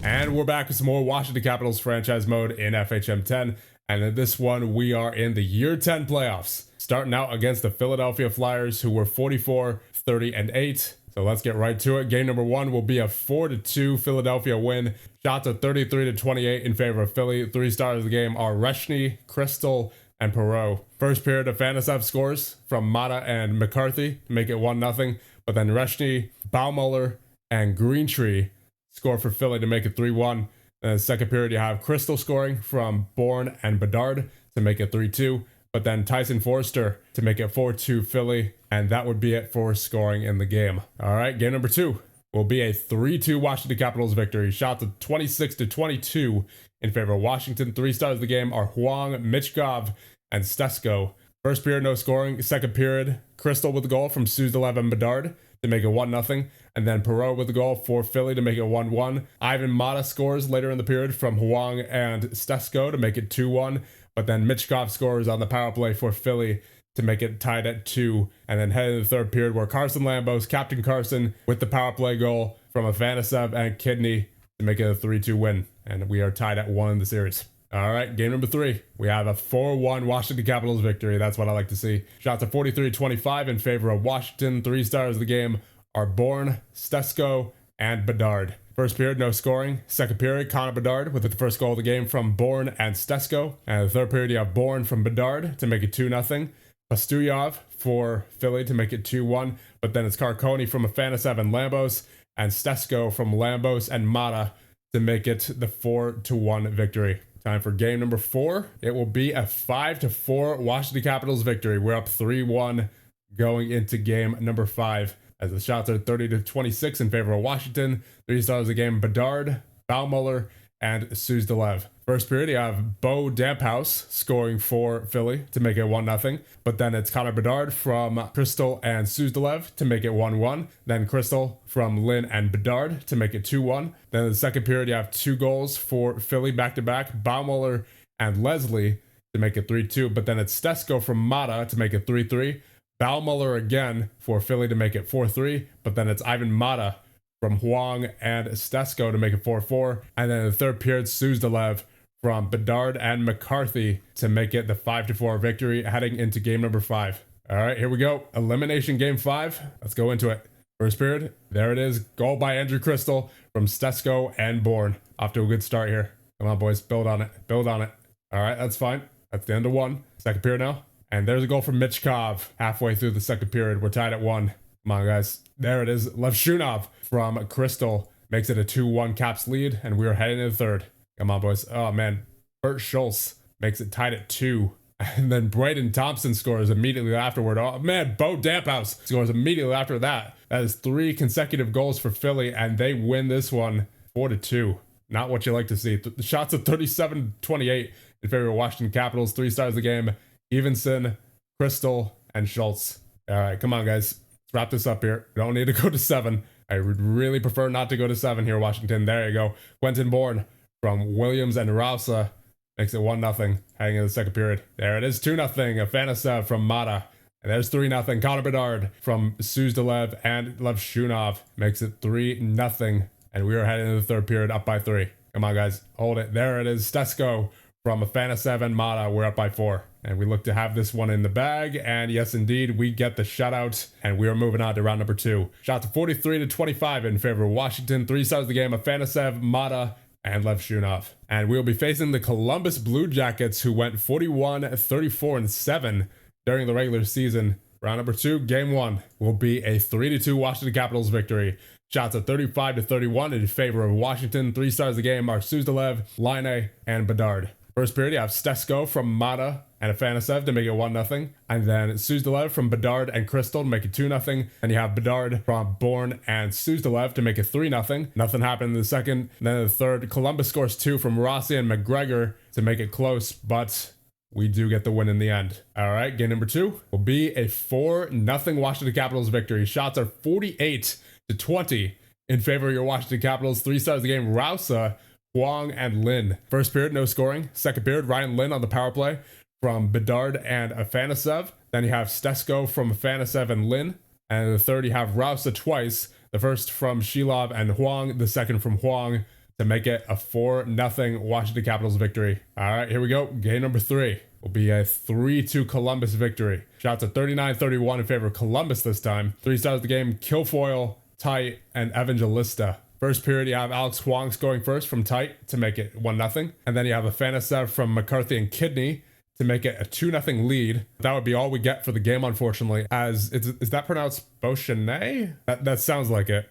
And we're back with some more Washington Capitals franchise mode in FHM 10. And in this one, we are in the year 10 playoffs, starting out against the Philadelphia Flyers, who were 44, 30, and 8. So let's get right to it. Game number 1 will be a 4-2 Philadelphia win. Shots are 33-28 in favor of Philly. 3 stars of the game are Reshny, Crystal, and Perot. First period, Afanasev scores from Mata and McCarthy to make it 1-0. But then Reshny, Baumüller, and Greentree score for Philly to make it 3-1. Then in the second period, you have Crystal scoring from Bourne and Bedard to make it 3-2. But then Tyson Forster to make it 4-2 Philly. And that would be it for scoring in the game. All right, game number 2 will be a 3-2 Washington Capitals victory. Shots of 26-22 in favor of Washington. 3 stars of the game are Huang, Michkov, and Stesko. First period, no scoring. Second period, Crystal with the goal from Suzdalev and Bedard to make it 1-0. And then Perot with the goal for Philly to make it 1-1. Ivan Mata scores later in the period from Huang and Stesko to make it 2-1. But then Michkov scores on the power play for Philly to make it tied at 2. And then head into the third period where Carson Lambos, Captain Carson, with the power play goal from Afanasev and Kidney to make it a 3-2 win. And we are tied at 1 in the series. All right, game number 3. We have a 4-1 Washington Capitals victory. That's what I like to see. Shots of 43-25 in favor of Washington. 3 stars of the game are Bourne, Stesko, and Bedard. First period, no scoring. Second period, Connor Bedard with the first goal of the game from Bourne and Stesko. And the third period, you have Bourne from Bedard to make it 2-0. Pastuyov for Philly to make it 2-1. But then it's Carconi from Afanasev and Lambos, and Stesko from Lambos and Mata to make it the 4-1 victory. Time for game number 4. It will be a 5-4 Washington Capitals victory. We're up 3-1 going into game number 5. As the shots are 30-26 in favor of Washington. 3 stars of the game, Bedard, Baumüller, and Suzdalev. First period, you have Bo Damphouse scoring for Philly to make it 1-0. But then it's Connor Bedard from Crystal and Suzdalev to make it 1-1. Then Crystal from Lynn and Bedard to make it 2-1. Then in the second period, you have 2 goals for Philly back-to-back, Baumüller and Leslie to make it 3-2. But then it's Stesko from Mata to make it 3-3. Baumüller again for Philly to make it 4-3. But then it's Ivan Mata from Huang and Stesko to make it 4-4. And then in the third period, Suzdalev from Bedard and McCarthy to make it the 5-4 victory heading into game number 5. All right, here we go. Elimination game 5. Let's go into it. First period, there it is. Goal by Andrew Crystal from Stesko and Bourne. Off to a good start here. Come on, boys. Build on it. Build on it. All right, that's fine. That's the end of 1. Second period now. And there's a goal from Michkov halfway through the second period. We're tied at 1. Come on, guys. There it is. Levshunov from Crystal makes it a 2-1 Caps lead, and we are heading to the third. Come on, boys. Oh, man. Bert Schultz makes it tied at 2. And then Braden Thompson scores immediately afterward. Oh, man. Bo Damphouse scores immediately after that. That is 3 consecutive goals for Philly, and they win this one 4-2. Not what you like to see. The shots of 37-28 in favor of Washington Capitals. 3 stars of the game. Evenson, Crystal, and Schultz. All right, come on, guys. Let's wrap this up here. We don't need to go to 7. I would really prefer not to go to 7 here, Washington. There you go. Quentin Bourne from Williams and Rausa makes it 1-0 heading into the second period. There it is, 2-0. Afanasev from Mata. And there's 3-0. Connor Bedard from Suzdalev and Levshunov makes it 3-0. And we are heading into the third period up by 3. Come on, guys. Hold it. There it is. Stesko from Afanasev and Mata. We're up by 4. And we look to have this one in the bag. And yes, indeed, we get the shutout. And we are moving on to round number 2. Shots of 43-25 in favor of Washington. 3 stars of the game, Afanasev, Mata, and Levshunov. And we'll be facing the Columbus Blue Jackets, who went 41-34-7 during the regular season. Round number 2, game 1, will be a 3-2 Washington Capitals victory. Shots of 35-31 in favor of Washington. 3 stars of the game are Suzdalev, Laine, and Bedard. First period, you have Stesko from Mata and Afanasev to make it 1-0. And then Suzdalev from Bedard and Crystal to make it 2-0. And you have Bedard from Bourne and Suzdalev to make it 3-0. Nothing happened in the second. And then in the third, Columbus scores 2 from Rossi and McGregor to make it close, but we do get the win in the end. All right, game number 2 will be a 4-0 Washington Capitals victory. Shots are 48-20 in favor of your Washington Capitals. 3 stars of the game, Rausa, Huang, and Lin. First period, no scoring. Second period, Ryan Lin on the power play from Bedard and Afanasev. Then you have Stesko from Afanasev and Lin. And in the third, you have Rausa twice. The first from Shilov and Huang. The second from Huang. to make it a 4-0 Washington Capitals victory. All right, here we go. Game number 3 will be a 3-2 Columbus victory. Shots at 39-31 in favor of Columbus this time. 3 stars of the game, Kilfoyle, Tight, and Evangelista. First period, you have Alex Huang scoring first from Tight to make it 1-0. And then you have a Fanasev from McCarthy and Kidney to make it a 2-0 lead. That would be all we get for the game, unfortunately. As is that pronounced Beauchenet? That sounds like it.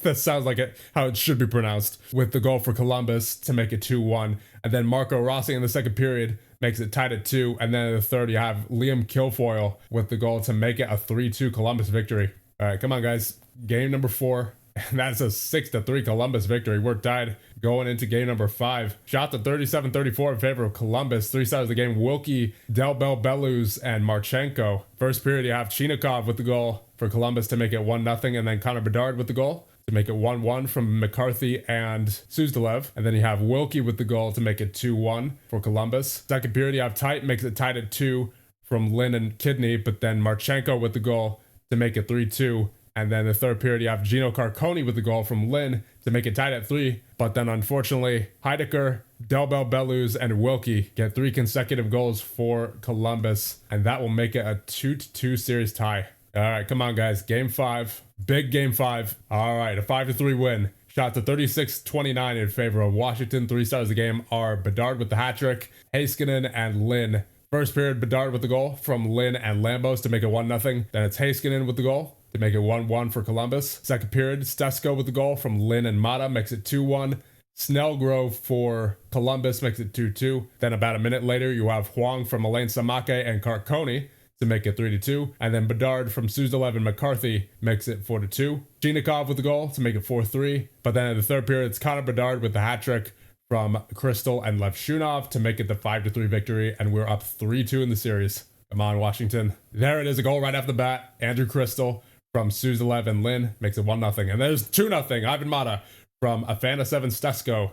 That sounds like it, how it should be pronounced. With the goal for Columbus to make it 2-1. And then Marco Rossi in the second period makes it tied at 2. And then in the third, you have Liam Kilfoyle with the goal to make it a 3-2 Columbus victory. All right, come on, guys. Game number 4. And that's a 6-3 Columbus victory. We're tied going into game number 5. Shots at 37-34 in favor of Columbus. 3 stars of the game, Wilkie, Delbel Belus, and Marchenko. First period, you have Chinikov with the goal for Columbus to make it 1-0, and then Connor Bedard with the goal to make it 1-1 from McCarthy and Suzdalev. And then you have Wilkie with the goal to make it 2-1 for Columbus. Second period, you have Tight, makes it tied at 2 from Lynn and Kidney, but then Marchenko with the goal to make it 3-2. And then the third period, you have Gino Carconi with the goal from Lynn to make it tied at 3. But then unfortunately, Heidecker, Delbel Belus, and Wilkie get 3 consecutive goals for Columbus. And that will make it a 2-2 series tie. All right, come on, guys. Game 5. Big game 5. All right, a 5-3 win. Shot to 36-29 in favor of Washington. 3 stars of the game are Bedard with the hat trick, Heiskanen, and Lynn. First period, Bedard with the goal from Lynn and Lambos to make it 1-0. Then it's Heiskanen with the goal to make it 1-1 for Columbus. Second period, Stesko with the goal from Lynn and Mata makes it 2-1. Snellgrove for Columbus makes it 2-2. Then about a minute later, you have Huang from Alain Samake and Carconi to make it 3-2. And then Bedard from Suzdalev and McCarthy makes it 4-2. Chinikov with the goal to make it 4-3. But then in the third period, it's Connor Bedard with the hat trick from Crystal and Levshunov to make it the 5-3 victory. And we're up 3-2 in the series. Come on, Washington. There it is, a goal right off the bat. Andrew Crystal from Suzdalev and Lynn makes it 1-0. And there's 2-0, Ivan Mata from Afanasev and Stesko.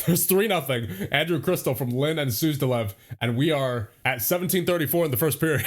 There's 3-0, Andrew Crystal from Lynn and Suzdalev. And we are at 17:34 in the first period.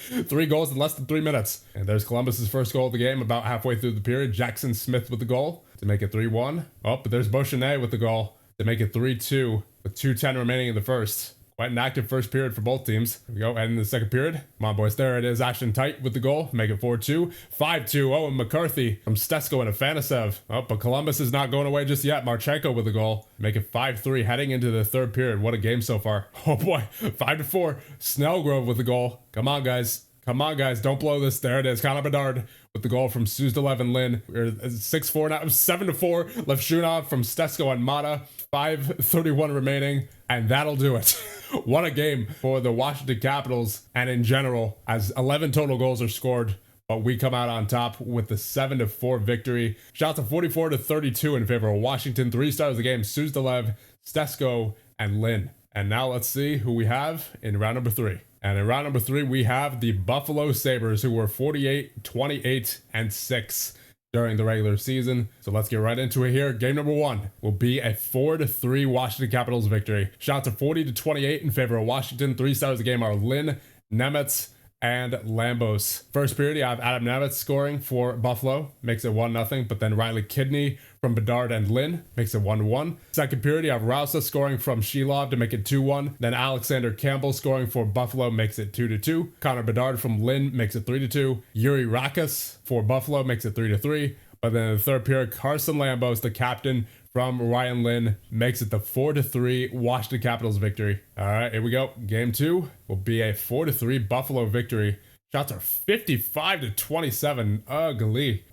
3 goals in less than 3 minutes. And there's Columbus's first goal of the game about halfway through the period. Jackson Smith with the goal to make it 3-1. Oh, but there's Beauchenet with the goal to make it 3-2 with 2:10 remaining in the first. Quite an active first period for both teams. Here we go. And in the second period, come on, boys. There it is. Ashton Tight with the goal. Make it 4-2. 5-2. Owen McCarthy from Stesko and Afanasev. Oh, but Columbus is not going away just yet. Marchenko with the goal. Make it 5-3 heading into the third period. What a game so far. Oh, boy. 5-4. Snellgrove with the goal. Come on, guys. Come on, guys. Don't blow this. There it is. Connor Bedard with the goal from Suzdalev and Lynn. We're 6-4 now. 7-4. Levshunov from Stesko and Mata. 5:31 remaining. And that'll do it. What a game for the Washington Capitals and in general, as 11 total goals are scored, but we come out on top with the 7-4 victory. Shots of 44-32 in favor of Washington. 3 stars of the game, Suzdalev, Stesko, and Lynn. And now let's see who we have in round number 3. And in round number 3, we have the Buffalo Sabres, who were 48-28-6 during the regular season. So let's get right into it here. Game number 1 will be a 4-3 Washington Capitals victory. Shots of 40-28 in favor of Washington. 3 stars of the game are Lynn, Nemetz, and Lambos. First period, you have Adam Nemetz scoring for Buffalo, makes it 1-0, but then Riley Kidney from Bedard and Lynn makes it 1-1. Second period, you have Rausa scoring from Shilov to make it 2-1. Then Alexander Campbell scoring for Buffalo makes it 2-2. Connor Bedard from Lynn makes it 3-2. Yuri Rakas for Buffalo makes it 3-3. But then in the third period, Carson Lambos, the captain from Ryan Lynn, makes it the 4-3 Washington Capitals victory. All right, here we go. Game 2 will be a 4-3 Buffalo victory. Shots are 55-27. Ugly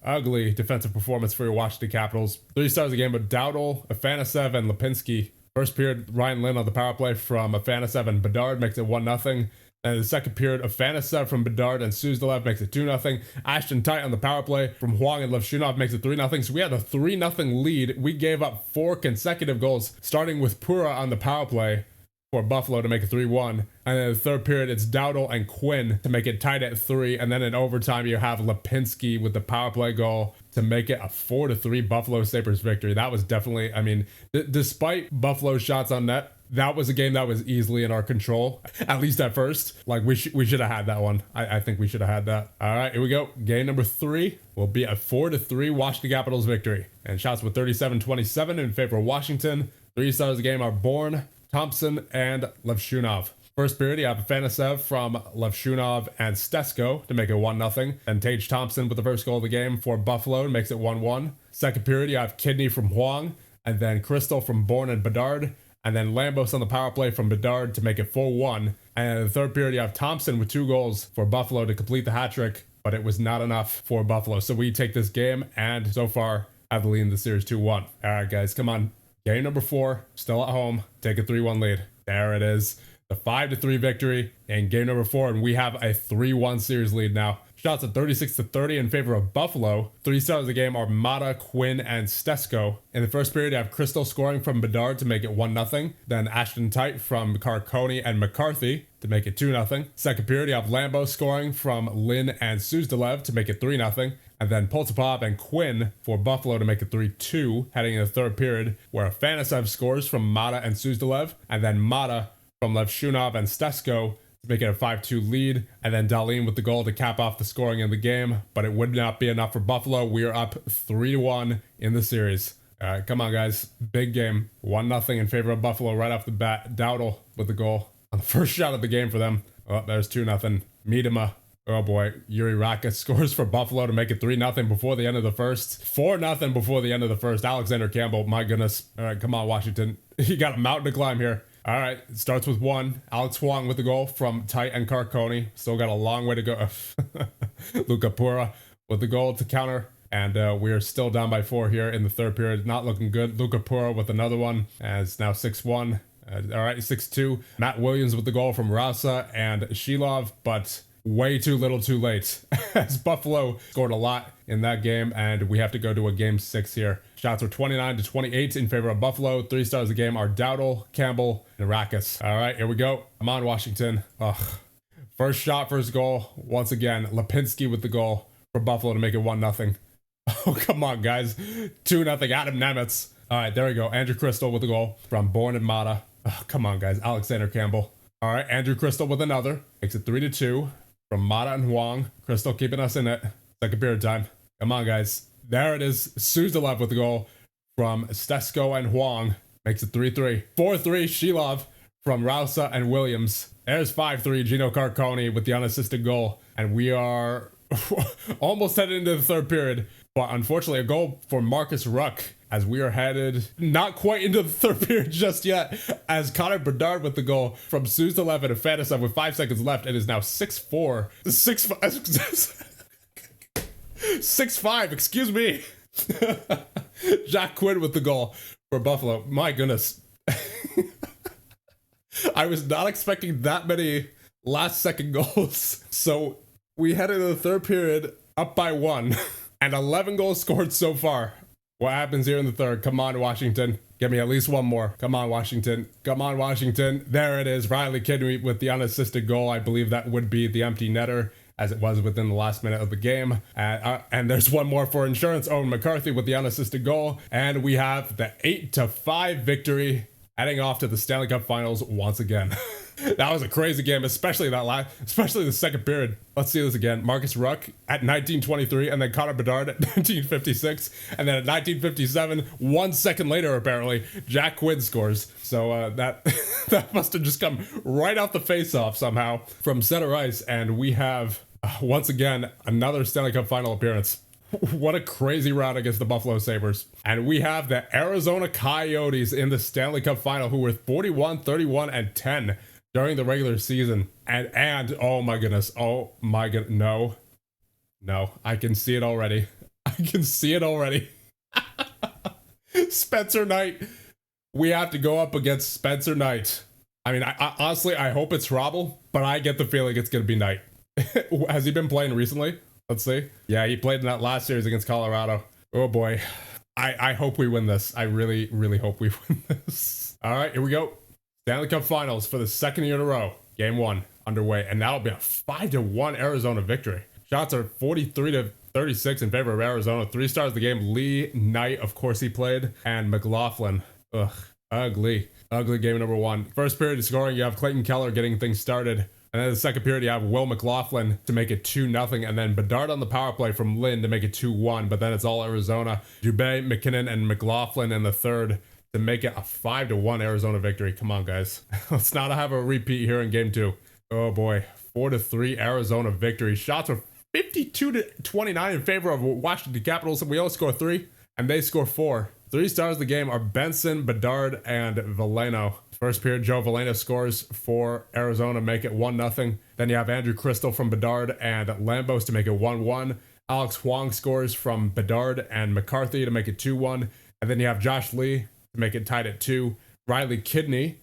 defensive performance for your Washington Capitals. 3 stars of the game, but Dowdle, Afanasev, and Lipinski. First period, Ryan Lynn on the power play from Afanasev and Bedard makes it 1-0. And in the second period, Afanasev from Bedard and Suzdalev makes it 2-0. Ashton Tight on the power play from Huang and Levshunov makes it 3-0. So we had a 3-0 lead. We gave up 4 consecutive goals, starting with Pura on the power play for Buffalo to make it 3-1. And then in the third period, it's Dowdle and Quinn to make it tied at 3. And then in overtime, you have Lipinski with the power play goal to make it a 4-3 Buffalo Sabres victory. That was definitely, I mean, despite Buffalo's shots on net That was a game that was easily in our control, at least at first. Like, we should have had that one. I think we should have had that. All right, here we go. Game number 3 will be a 4-3 Washington Capitals victory. And shots were 37-27 in favor of Washington. 3 stars of the game are Bourne, Thompson, and Levshunov. First period, you have Afanasev from Levshunov and Stesko to make it 1-0. Then Tage Thompson with the first goal of the game for Buffalo makes it 1-1. Second period, you have Kidney from Huang, and then Crystal from Bourne and Bedard, and then Lambos on the power play from Bedard to make it 4-1. And in the third period, you have Thompson with 2 goals for Buffalo to complete the hat trick, but it was not enough for Buffalo. So we take this game, and so far, have the lead in the series 2-1. All right, guys, come on. Game number 4, still at home. Take a 3-1 lead. There it is. The 5-3 victory in game number 4, and we have a 3-1 series lead now. Shots at 36-30 in favor of Buffalo. 3 stars of the game are Mata, Quinn, and Stesko. In the first period, you have Crystal scoring from Bedard to make it 1-0. Then Ashton Tite from Carconi and McCarthy to make it 2-0. Second period, you have Lambo scoring from Lynn and Suzdalev to make it 3-0. And then Poltapov and Quinn for Buffalo to make it 3-2, heading in the third period, where Afanasev scores from Mata and Suzdalev, and then Mata from Levshunov and Stesko to make it a 5-2 lead, and then Darlene with the goal to cap off the scoring in the game, but it would not be enough for Buffalo. We are up 3-1 in the series. All right, come on, guys. Big game. 1-0 in favor of Buffalo right off the bat. Dowdle with the goal on the first shot of the game for them. Oh, there's 2-0. Miedema. Oh boy, Yuri Rakas scores for Buffalo to make it 3-0 before the end of the first. 4-0 before the end of the first. Alexander Campbell, my goodness. All right, come on, Washington. You got a mountain to climb here. All right, it starts with 1. Alex Huang with the goal from Tite and Carconi. Still got a long way to go. Luca Pura with the goal to counter. And we are still down by 4 here in the third period. Not looking good. Luca Pura with another one. And it's now 6-1. All right, 6-2. Matt Williams with the goal from Rausa and Shilov, but way too little too late, as Buffalo scored a lot in that game, and we have to go to a game 6 here. Shots were 29-28 in favor of Buffalo. 3 stars of the game are Dowdle, Campbell, and Rakas. All right, here we go. Come on, Washington. Ugh. First shot, first goal. Once again, Lipinski with the goal for Buffalo to make it 1-0. Oh, come on, guys. 2-0, Adam Nemitz. All right, there we go. Andrew Crystal with the goal from Bourne and Mata. Oh, come on, guys. Alexander Campbell. All right, Andrew Crystal with another. Makes it 3-2 from Mata and Huang. Crystal keeping us in it. Second period time. Come on, guys. There it is. Suzdalev with the goal from Stesko and Huang. Makes it 3-3. 4-3, Shilov from Rausa and Williams. There's 5-3, Gino Carconi with the unassisted goal. And we are almost headed into the third period. But unfortunately, a goal for Marcus Ruck as we are headed not quite into the third period just yet, as Connor Bedard with the goal from Suzdalev and Afanasev with 5 seconds left. It is now 6-4. 6-5, excuse me. Jack Quinn with the goal for Buffalo. My goodness. I was not expecting that many last second goals. So we head into the third period up by 1 and 11 goals scored so far. What happens here in the third? Come on, Washington. Give me at least one more. Come on, Washington. Come on, Washington. There it is. Riley Kidney with the unassisted goal. I believe that would be the empty netter, as it was within the last minute of the game. And there's one more for insurance. Owen McCarthy with the unassisted goal. And we have the 8-5 victory, heading off to the Stanley Cup Finals once again. That was a crazy game, especially especially the second period. Let's see this again. Marcus Ruck at 19:23, and then Connor Bedard at 19:56, and then at 19:57, 1 second later, apparently, Jack Quinn scores. So that that must have just come right off the face-off somehow from center ice, and we have once again another Stanley Cup Final appearance. What a crazy round against the Buffalo Sabres. And we have the Arizona Coyotes in the Stanley Cup Final, who were 41-31-10 during the regular season. And oh my goodness, no, I can see it already. Spencer Knight. We have to go up against Spencer Knight. I mean, I honestly, I hope it's Robble, but I get the feeling it's gonna be Knight. Has he been playing recently? Let's see. Yeah, he played in that last series against Colorado. Oh boy. I hope we win this. I really, really hope we win this. All right, here we go. Stanley Cup Finals for the second year in a row. Game 1 underway, and that'll be a 5-1 Arizona victory. Shots are 43-36 in favor of Arizona. 3 stars of the game. Lee Knight, of course he played, and McLaughlin. Ugh. Ugly. Ugly game number one. First period of scoring, you have Clayton Keller getting things started. And then the second period, you have Will McLaughlin to make it 2-0. And then Bedard on the power play from Lynn to make it 2-1. But then it's all Arizona. Dubé, McKinnon, and McLaughlin in the third to make it a 5-1 Arizona victory. Come on, guys. Let's not have a repeat here in game two. Oh, boy. 4-3 Arizona victory. Shots were 52-29 in favor of Washington Capitals. We all score 3, and they score 4. 3 stars of the game are Benson, Bedard, and Veleno. First period, Joe Veleno scores for Arizona, make it 1-0. Then you have Andrew Crystal from Bedard and Lambos to make it 1-1. Alex Huang scores from Bedard and McCarthy to make it 2-1. And then you have Josh Lee to make it tied at 2. Riley Kidney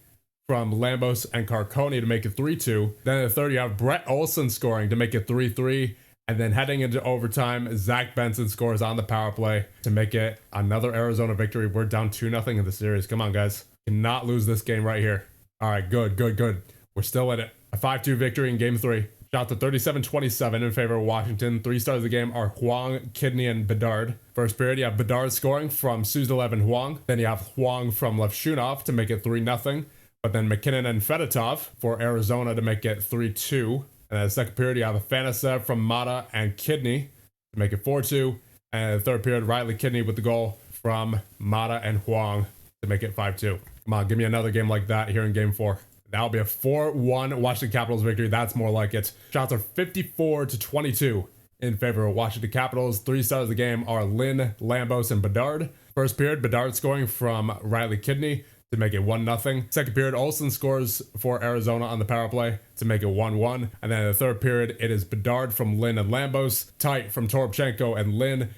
from Lambos and Carconi to make it 3-2. Then in the third, you have Brett Olson scoring to make it 3-3. And then heading into overtime, Zach Benson scores on the power play to make it another Arizona victory. We're down 2-0 in the series. Come on, guys. Cannot lose this game right here. All right, good. We're still in it. A 5-2 victory in game 3. Shots at 37-27 in favor of Washington. 3 stars of the game are Huang, Kidney, and Bedard. First period, you have Bedard scoring from Suzdalev and Huang. Then you have Huang from Levshunov to make it 3-0. But then McKinnon and Fedotov for Arizona to make it 3-2. And then the second period, you have Afanasev from Mata and Kidney to make it 4-2. And the third period, Riley Kidney with the goal from Mata and Huang to make it 5-2. Come on, give me another game like that here in game 4. That'll be a 4-1 Washington Capitals victory. That's more like it. Shots are 54-22 in favor of Washington Capitals. 3 stars of the game are Lynn, Lambos, and Bedard. First period, Bedard scoring from Riley Kidney to make it 1-0. Second period, Olsen scores for Arizona on the power play to make it 1-1. And then in the third period, it is Bedard from Lynn and Lambos, Tight from Toropchenko and Lynn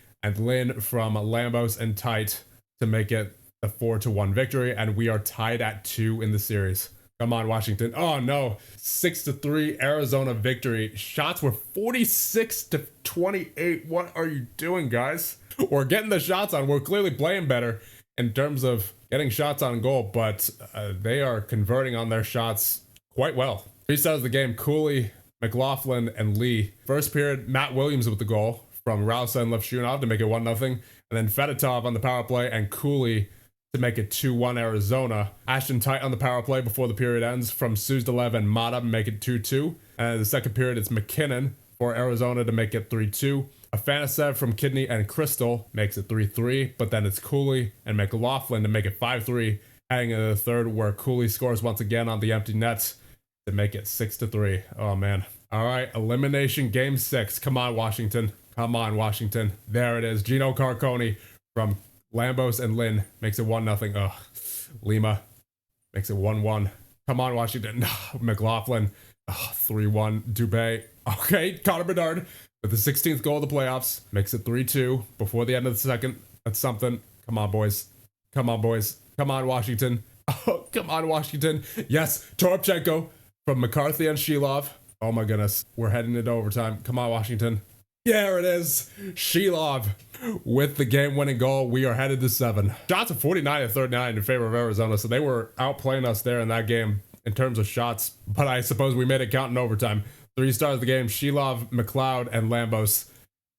from Lambos and Tight to make it a 4-1 victory. And we are tied at 2 in the series. Come on, Washington. Oh no, 6-3 Arizona victory. Shots were 46-28. What are you doing, guys? We're getting the shots on. We're clearly playing better in terms of getting shots on goal, but they are converting on their shots quite well. 3 stars of the game, Cooley, McLaughlin, and Lee. First period, Matt Williams with the goal from Rausa and Levshunov to make it 1-0. And then Fedotov on the power play and Cooley to make it 2-1 Arizona. Ashton Tight on the power play before the period ends from Suzdalev and Mata to make it 2-2. And the second period, it's McKinnon for Arizona to make it 3-2. Afanasev from Kidney and Crystal makes it 3-3, but then it's Cooley and McLaughlin to make it 5-3. Heading into the third, where Cooley scores once again on the empty nets to make it 6-3. Oh man. All right, elimination game 6. Come on, Washington. Come on, Washington. There it is. Gino Carconi from Lambos and Lynn makes it 1-0. Ugh. Lima makes it 1-1. Come on, Washington. McLaughlin. 3-1. Dubé. Okay, Connor Bedard with the 16th goal of the playoffs. Makes it 3-2 before the end of the second. That's something. Come on, boys. Come on, boys. Come on, Washington. Oh, come on, Washington. Yes, Toropchenko from McCarthy and Shilov. Oh my goodness. We're heading into overtime. Come on, Washington. There it is. Shilov with the game-winning goal. We are headed to 7. Shots of 49-39 in favor of Arizona, so they were outplaying us there in that game in terms of shots, but I suppose we made it count in overtime. 3 stars of the game, Shilov, McLeod, and Lambos.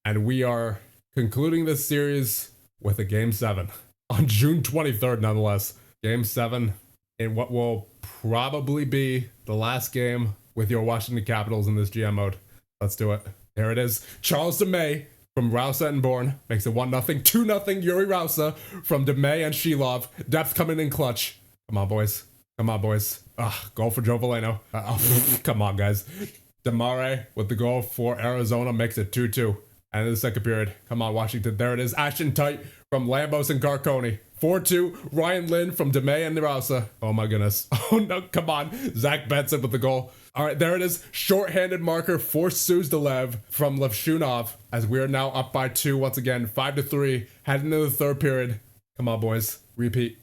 And we are concluding this series with a Game 7 on June 23rd, nonetheless. Game 7 in what will probably be the last game with your Washington Capitals in this GM mode. Let's do it. There it is. Charles DeMay from Rausa and Bourne makes it 1-0. 2-0 Yuri Rausa from DeMay and Shilov. Depth coming in clutch. Come on, boys. Come on, boys. Goal for Joe Veleno. Come on, guys. Demare with the goal for Arizona makes it 2-2. And in the second period, come on, Washington. There it is. Ashton Tight from Lambos and Carconi. 4-2. Ryan Lynn from DeMay and Rausa. Oh my goodness. Oh no, come on. Zach Benson with the goal. All right, there it is. Shorthanded marker for Suzdalev from Levshunov as we are now up by 2 once again. 5-3. Heading into the third period. Come on, boys. Repeat.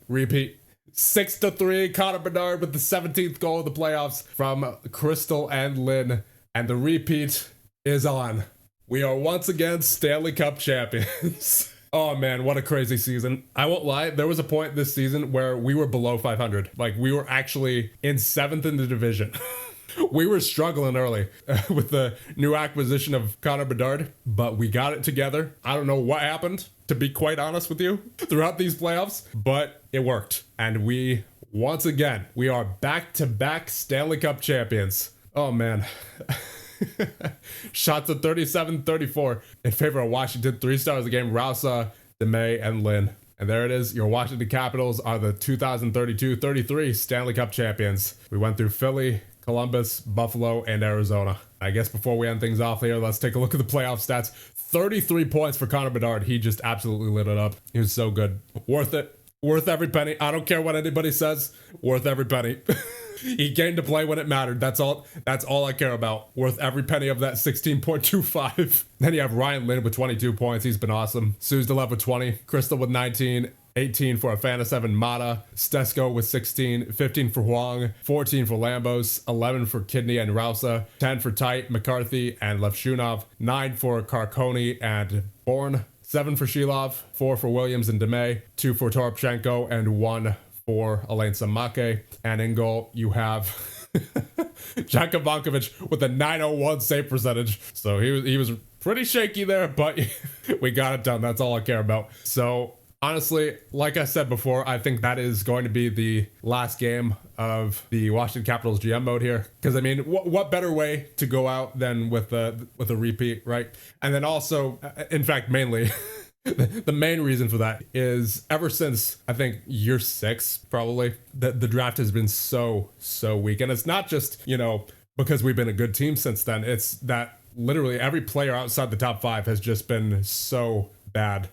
6-3. Connor Bedard with the 17th goal of the playoffs from Crystal and Lynn. And the repeat is on. We are once again Stanley Cup champions. Oh man, what a crazy season. I won't lie, there was a point this season where we were below 500. Like, we were actually in 7th in the division. We were struggling early with the new acquisition of Connor Bedard, but we got it together. I don't know what happened, to be quite honest with you, throughout these playoffs, but it worked. And we, once again, we are back-to-back Stanley Cup champions. Oh, man. Shots of 37-34 in favor of Washington. 3 stars a game, Rausa, DeMay, and Lynn. And there it is. Your Washington Capitals are the 2032-33 Stanley Cup champions. We went through Philly, Columbus, Buffalo, and Arizona. I guess before we end things off here, let's take a look at the playoff stats. 33 points for Connor Bedard. He just absolutely lit it up. He was so good. Worth it. Worth every penny. I don't care what anybody says. Worth every penny. He came to play when it mattered. That's all I care about. Worth every penny of that 16.25. Then you have Ryan Lynn with 22 points. He's been awesome. Suzdalev with 20. Crystal with 19. 18 for Afanasev and Mata. Stesko with 16. 15 for Huang. 14 for Lambos. 11 for Kidney and Rausa. 10 for Tite, McCarthy, and Levshunov. 9 for Karkoni and Bourne. 7 for Shilov. 4 for Williams and DeMay. 2 for Toropchenko. And 1 for Alain Samake. And in goal, you have Jack Ivankovic with a 901 save percentage. So he was pretty shaky there, but we got it done. That's all I care about. So honestly, like I said before, I think that is going to be the last game of the Washington Capitals GM mode here. Because I mean, what better way to go out than with a repeat, right? And then also, in fact, mainly, the main reason for that is ever since I think year 6, probably, the draft has been so weak. And it's not just, you know, because we've been a good team since then. It's that literally every player outside the top 5 has just been so bad.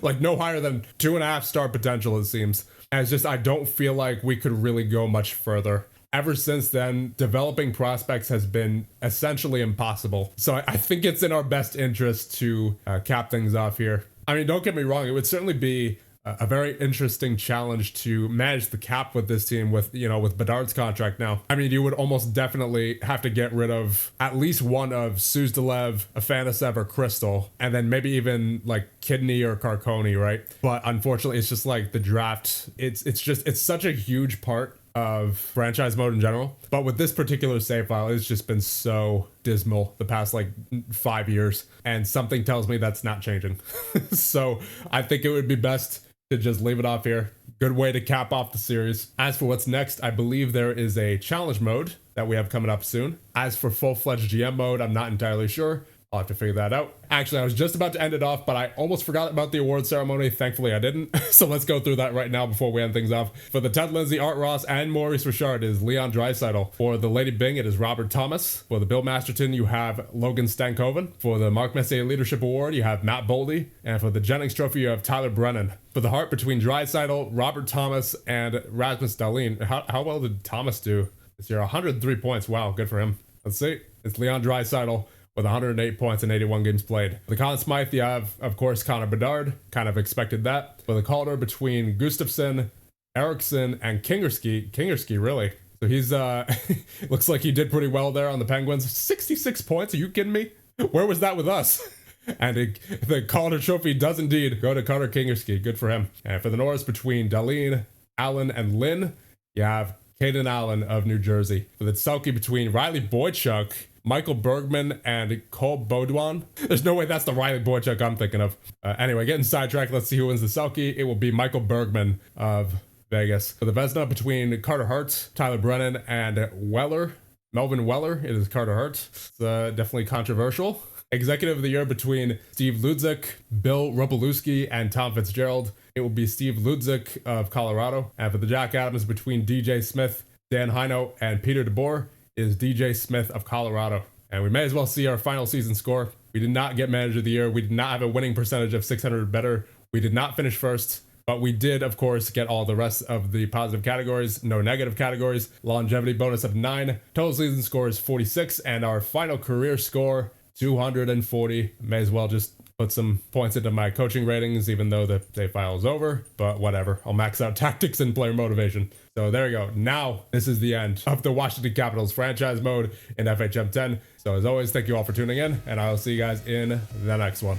Like no higher than 2.5 star potential, it seems. And it's just, I don't feel like we could really go much further. Ever since then, developing prospects has been essentially impossible. So I think it's in our best interest to cap things off here. I mean, don't get me wrong, it would certainly be a very interesting challenge to manage the cap with this team with, you know, with Bedard's contract now. I mean, you would almost definitely have to get rid of at least one of Suzdalev, Afanasev, or Crystal, and then maybe even like Kidney or Karkoni, right? But unfortunately, it's just like the draft, it's such a huge part of franchise mode in general. But with this particular save file, it's just been so dismal the past like 5 years, and something tells me that's not changing. So I think it would be best to just leave it off here. Good way to cap off the series. As for what's next, I believe there is a challenge mode that we have coming up soon. As for full-fledged GM mode, I'm not entirely sure. I'll have to figure that out. Actually, I was just about to end it off, but I almost forgot about the award ceremony. Thankfully, I didn't. So let's go through that right now before we end things off. For the Ted Lindsay, Art Ross, and Maurice Richard, it is Leon Draisaitl. For the Lady Byng, it is Robert Thomas. For the Bill Masterton, you have Logan Stankoven. For the Mark Messier Leadership Award, you have Matt Boldy. And for the Jennings Trophy, you have Tyler Brennan. For the Hart between Draisaitl, Robert Thomas, and Rasmus Dahlin. How well did Thomas do this year? 103 points. Wow, good for him. Let's see. It's Leon Draisaitl with 108 points in 81 games played. For the Conn Smythe, you have, of course, Connor Bedard. Kind of expected that. For the Calder between Gustafsson, Eriksson, and Kingerski, really. So he's, looks like he did pretty well there on the Penguins. 66 points, are you kidding me? Where was that with us? And the Calder Trophy does indeed go to Carter Kingerski. Good for him. And for the Norris between Dahlin, Allen, and Lynn, you have Caden Allen of New Jersey. For the Selke between Riley Boychuk, Michael Bergman, and Cole Baudouin. There's no way that's the Riley Boychuk I'm thinking of. Anyway, getting sidetracked. Let's see who wins the Selke. It will be Michael Bergman of Vegas. For the Vezina between Carter Hart, Tyler Brennan, and Melvin Weller, it is Carter Hart. It's definitely controversial. Executive of the Year between Steve Ludzik, Bill Roboluski, and Tom Fitzgerald. It will be Steve Ludzik of Colorado. And for the Jack Adams between DJ Smith, Dan Heino, and Peter DeBoer, is DJ Smith of Colorado. And we may as well see our final season score. We did not get Manager of the Year. We did not have a winning percentage of 600 or better. We did not finish first, but we did, of course, get all the rest of the positive categories, no negative categories. Longevity bonus of 9. Total season score is 46, and our final career score, 240. May as well just put some points into my coaching ratings, even though the save file is over, but whatever. I'll max out tactics and player motivation. So there you go. Now, this is the end of the Washington Capitals franchise mode in FHM 10. So as always, thank you all for tuning in, and I'll see you guys in the next one.